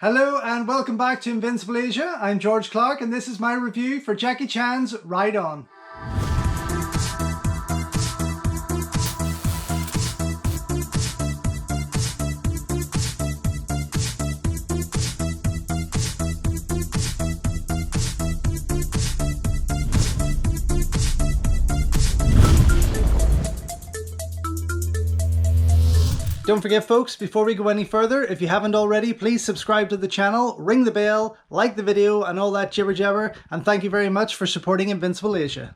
Hello and welcome back to Invincible Asia. I'm George Clark and this is my review for Jackie Chan's Ride On. Don't forget folks, before we go any further, if you haven't already, please subscribe to the channel, ring the bell, like the video and all that jibber jabber, and thank you very much for supporting Invincible Asia.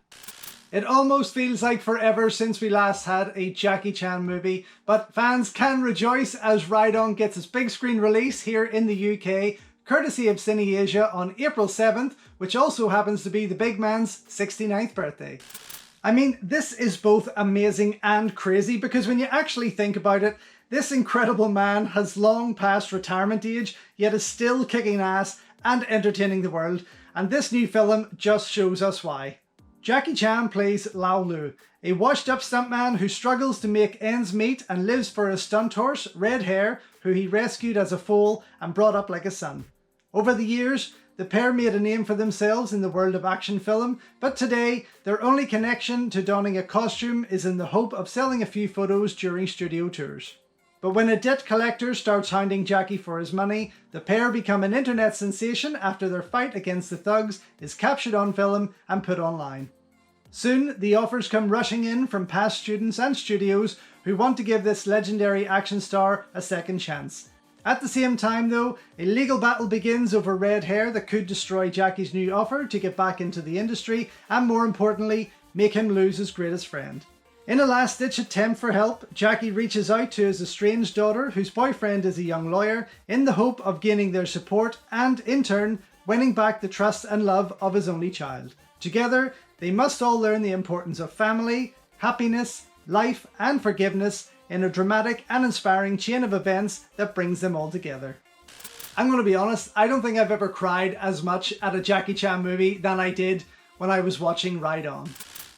It almost feels like forever since we last had a Jackie Chan movie, but fans can rejoice as Ride On gets its big screen release here in the UK, courtesy of Cineasia on April 7th, which also happens to be the big man's 69th birthday. I mean, this is both amazing and crazy because when you actually think about it, this incredible man has long passed retirement age, yet is still kicking ass and entertaining the world, and this new film just shows us why. Jackie Chan plays Lao Lu, a washed-up stuntman who struggles to make ends meet and lives for his stunt horse, Red Hair, who he rescued as a foal and brought up like a son. Over the years, the pair made a name for themselves in the world of action film, but today, their only connection to donning a costume is in the hope of selling a few photos during studio tours. But when a debt collector starts hounding Jackie for his money, the pair become an internet sensation after their fight against the thugs is captured on film and put online. Soon, the offers come rushing in from past students and studios who want to give this legendary action star a second chance. At the same time though, a legal battle begins over Red Hair that could destroy Jackie's new offer to get back into the industry and, more importantly, make him lose his greatest friend. In a last-ditch attempt for help, Jackie reaches out to his estranged daughter, whose boyfriend is a young lawyer, in the hope of gaining their support and, in turn, winning back the trust and love of his only child. Together, they must all learn the importance of family, happiness, life and forgiveness in a dramatic and inspiring chain of events that brings them all together. I'm going to be honest, I don't think I've ever cried as much at a Jackie Chan movie than I did when I was watching Ride On.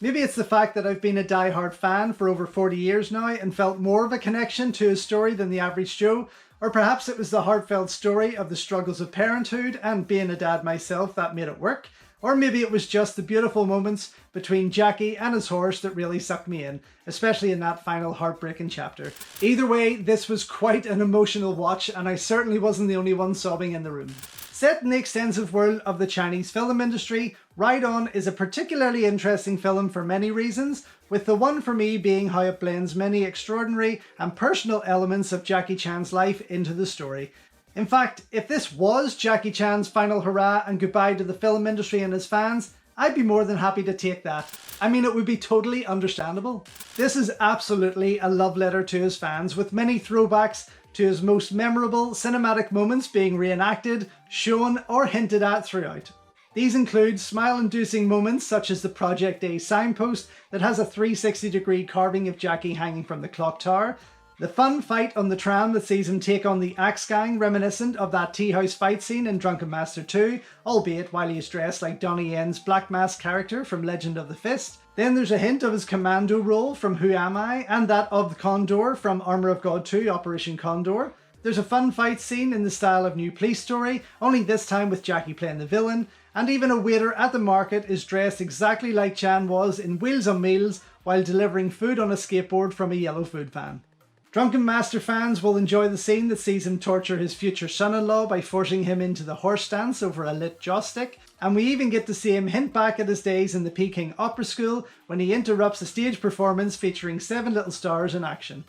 Maybe it's the fact that I've been a die-hard fan for over 40 years now and felt more of a connection to his story than the average Joe, or perhaps it was the heartfelt story of the struggles of parenthood and being a dad myself that made it work, or maybe it was just the beautiful moments between Jackie and his horse that really sucked me in, especially in that final heartbreaking chapter. Either way, this was quite an emotional watch and I certainly wasn't the only one sobbing in the room. Set in the extensive world of the Chinese film industry, Ride On is a particularly interesting film for many reasons, with the one for me being how it blends many extraordinary and personal elements of Jackie Chan's life into the story. In fact, if this was Jackie Chan's final hurrah and goodbye to the film industry and his fans, I'd be more than happy to take that. I mean, it would be totally understandable. This is absolutely a love letter to his fans, with many throwbacks to his most memorable cinematic moments being reenacted, shown or hinted at throughout. These include smile-inducing moments such as the Project A signpost that has a 360-degree carving of Jackie hanging from the clock tower, the fun fight on the tram that sees him take on the Axe Gang, reminiscent of that tea house fight scene in Drunken Master 2, albeit while he's dressed like Donnie Yen's Black Mask character from Legend of the Fist. Then there's a hint of his commando role from Who Am I, and that of the Condor from Armour of God 2, Operation Condor. There's a fun fight scene in the style of New Police Story, only this time with Jackie playing the villain, and even a waiter at the market is dressed exactly like Chan was in Wheels on Meals while delivering food on a skateboard from a yellow food van. Drunken Master fans will enjoy the scene that sees him torture his future son-in-law by forcing him into the horse stance over a lit joss stick, and we even get to see him hint back at his days in the Peking Opera School when he interrupts a stage performance featuring 7 little stars in action.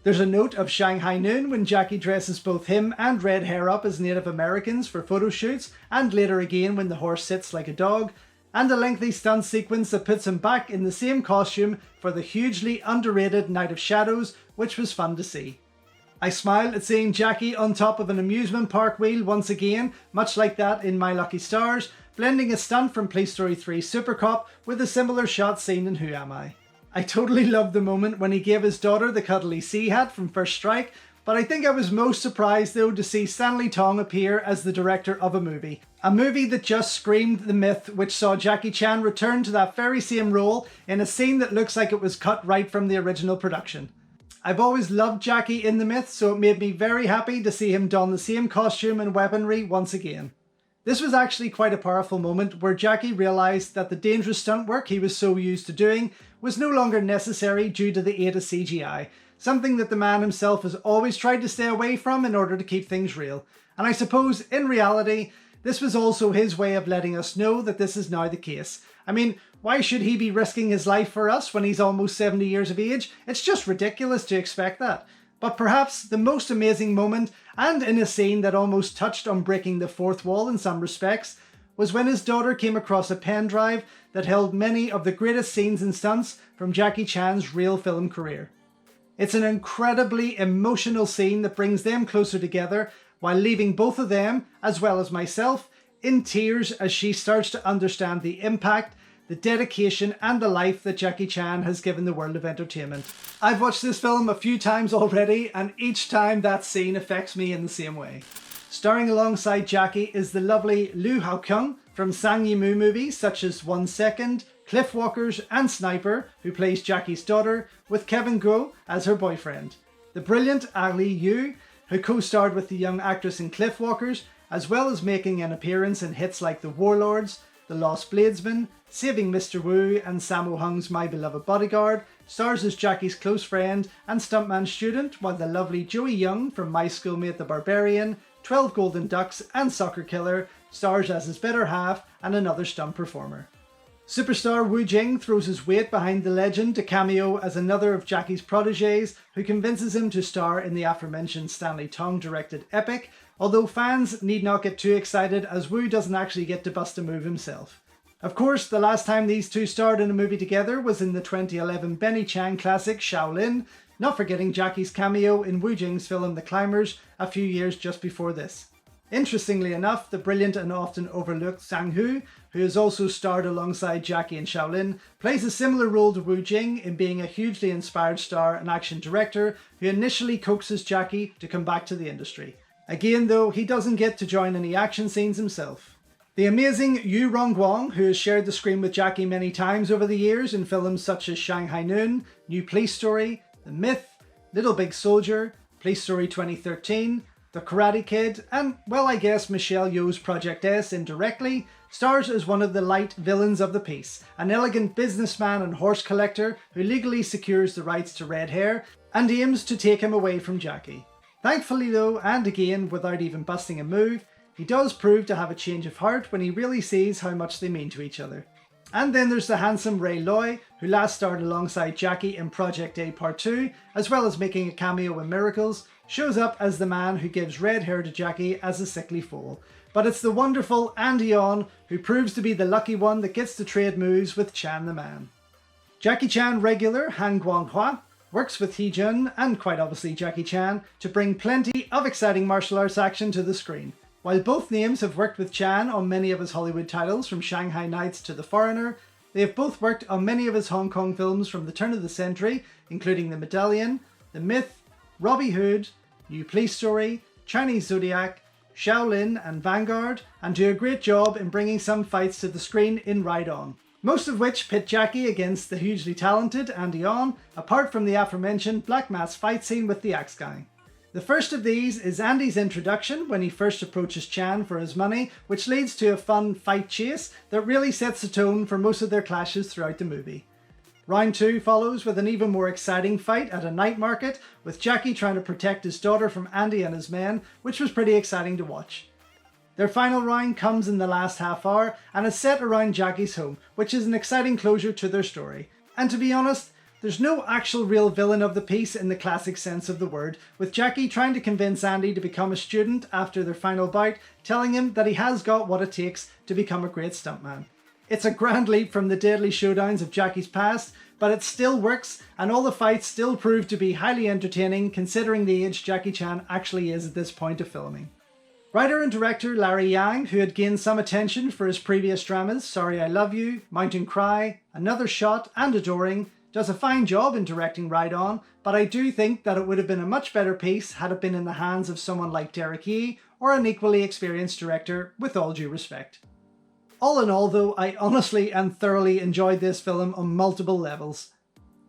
There's a note of Shanghai Noon when Jackie dresses both him and Red Hair up as Native Americans for photo shoots, and later again when the horse sits like a dog, and a lengthy stunt sequence that puts him back in the same costume for the hugely underrated Night of Shadows, which was fun to see. I smiled at seeing Jackie on top of an amusement park wheel once again, much like that in My Lucky Stars, blending a stunt from Police Story 3 Super Cop with a similar shot seen in Who Am I. I totally loved the moment when he gave his daughter the cuddly sea hat from First Strike, but I think I was most surprised though to see Stanley Tong appear as the director of a movie that just screamed the myth, which saw Jackie Chan return to that very same role in a scene that looks like it was cut right from the original production. I've always loved Jackie in The Myth, so it made me very happy to see him don the same costume and weaponry once again. This was actually quite a powerful moment where Jackie realised that the dangerous stunt work he was so used to doing was no longer necessary due to the aid of CGI, something that the man himself has always tried to stay away from in order to keep things real. And I suppose, in reality, this was also his way of letting us know that this is now the case. I mean, why should he be risking his life for us when he's almost 70 years of age? It's just ridiculous to expect that. But perhaps the most amazing moment, and in a scene that almost touched on breaking the fourth wall in some respects, was when his daughter came across a pen drive that held many of the greatest scenes and stunts from Jackie Chan's real film career. It's an incredibly emotional scene that brings them closer together while leaving both of them, as well as myself, in tears as she starts to understand the impact, the dedication and the life that Jackie Chan has given the world of entertainment. I've watched this film a few times already, and each time that scene affects me in the same way. Starring alongside Jackie is the lovely Lu Hao-kyung from Sang Yimou movies such as 1 Second, Cliffwalkers and Sniper, who plays Jackie's daughter, with Kevin Guo as her boyfriend. The brilliant Ali Yu, who co-starred with the young actress in Cliffwalkers, as well as making an appearance in hits like The Warlords, The Lost Bladesman, Saving Mr. Wu and Sammo Hung's My Beloved Bodyguard, stars as Jackie's close friend and stuntman student, while the lovely Joey Young from My Schoolmate the Barbarian, 12 Golden Ducks and Soccer Killer stars as his better half and another stunt performer. Superstar Wu Jing throws his weight behind the legend to cameo as another of Jackie's protégés, who convinces him to star in the aforementioned Stanley Tong directed epic, although fans need not get too excited as Wu doesn't actually get to bust a move himself. Of course, the last time these two starred in a movie together was in the 2011 Benny Chan classic Shaolin, not forgetting Jackie's cameo in Wu Jing's film The Climbers a few years just before this. Interestingly enough, the brilliant and often overlooked Sang Hu, who has also starred alongside Jackie in Shaolin, plays a similar role to Wu Jing in being a hugely inspired star and action director who initially coaxes Jackie to come back to the industry. Again though, he doesn't get to join any action scenes himself. The amazing Yu Rongguang, who has shared the screen with Jackie many times over the years in films such as Shanghai Noon, New Police Story, The Myth, Little Big Soldier, Police Story 2013, The Karate Kid, and, well, I guess Michelle Yeoh's Project S indirectly, stars as one of the light villains of the piece, an elegant businessman and horse collector who legally secures the rights to red hair and aims to take him away from Jackie. Thankfully though, and again without even busting a move, he does prove to have a change of heart when he really sees how much they mean to each other. And then there's the handsome Ray Loy, who last starred alongside Jackie in Project A Part 2, as well as making a cameo in Miracles, shows up as the man who gives red hair to Jackie as a sickly foal. But it's the wonderful Andy Yeon who proves to be the lucky one that gets to trade moves with Chan the Man. Jackie Chan regular Han Guanghua works with Hee Jun, and quite obviously Jackie Chan, to bring plenty of exciting martial arts action to the screen. While both names have worked with Chan on many of his Hollywood titles from Shanghai Nights to The Foreigner, they have both worked on many of his Hong Kong films from the turn of the century, including The Medallion, The Myth, Robbie Hood, New Police Story, Chinese Zodiac, Shaolin and Vanguard, and do a great job in bringing some fights to the screen in Ride On. Most of which pit Jackie against the hugely talented Andy Yeon, apart from the aforementioned Black Mass fight scene with the Axe Gang. The first of these is Andy's introduction when he first approaches Chan for his money, which leads to a fun fight chase that really sets the tone for most of their clashes throughout the movie. Round 2 follows with an even more exciting fight at a night market, with Jackie trying to protect his daughter from Andy and his men, which was pretty exciting to watch. Their final round comes in the last half hour and is set around Jackie's home, which is an exciting closure to their story. And to be honest, there's no actual real villain of the piece in the classic sense of the word, with Jackie trying to convince Andy to become a student after their final bout, telling him that he has got what it takes to become a great stuntman. It's a grand leap from the deadly showdowns of Jackie's past, but it still works, and all the fights still prove to be highly entertaining considering the age Jackie Chan actually is at this point of filming. Writer and director Larry Yang, who had gained some attention for his previous dramas Sorry I Love You, Mountain Cry, Another Shot and Adoring, does a fine job in directing Ride On, but I do think that it would have been a much better piece had it been in the hands of someone like Derek Yee or an equally experienced director, with all due respect. All in all though, I honestly and thoroughly enjoyed this film on multiple levels.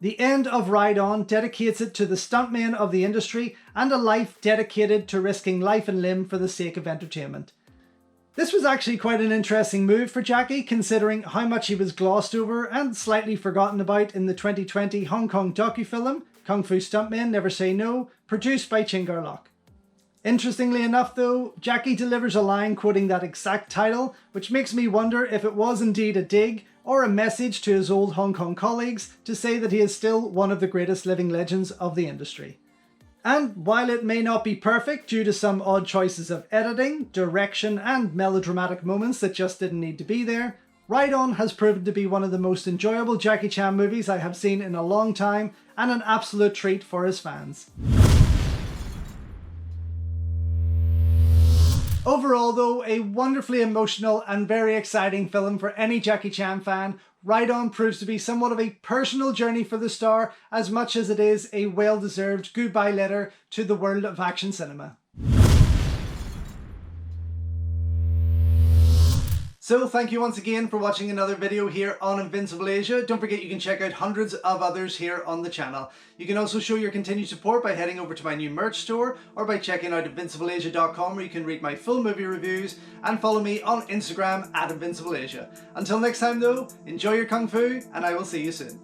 The end of Ride On dedicates it to the stuntmen of the industry and a life dedicated to risking life and limb for the sake of entertainment. This was actually quite an interesting move for Jackie, considering how much he was glossed over and slightly forgotten about in the 2020 Hong Kong docu-film Kung Fu Stuntmen Never Say No, produced by Chingar Lok. Interestingly enough though, Jackie delivers a line quoting that exact title, which makes me wonder if it was indeed a dig or a message to his old Hong Kong colleagues to say that he is still one of the greatest living legends of the industry. And while it may not be perfect due to some odd choices of editing, direction and melodramatic moments that just didn't need to be there, Ride On has proven to be one of the most enjoyable Jackie Chan movies I have seen in a long time and an absolute treat for his fans. Overall though, a wonderfully emotional and very exciting film for any Jackie Chan fan, Ride On proves to be somewhat of a personal journey for the star as much as it is a well-deserved goodbye letter to the world of action cinema. So thank you once again for watching another video here on Invincible Asia. Don't forget you can check out hundreds of others here on the channel. You can also show your continued support by heading over to my new merch store or by checking out invincibleasia.com where you can read my full movie reviews and follow me on Instagram @InvincibleAsia. Until next time though, enjoy your Kung Fu and I will see you soon.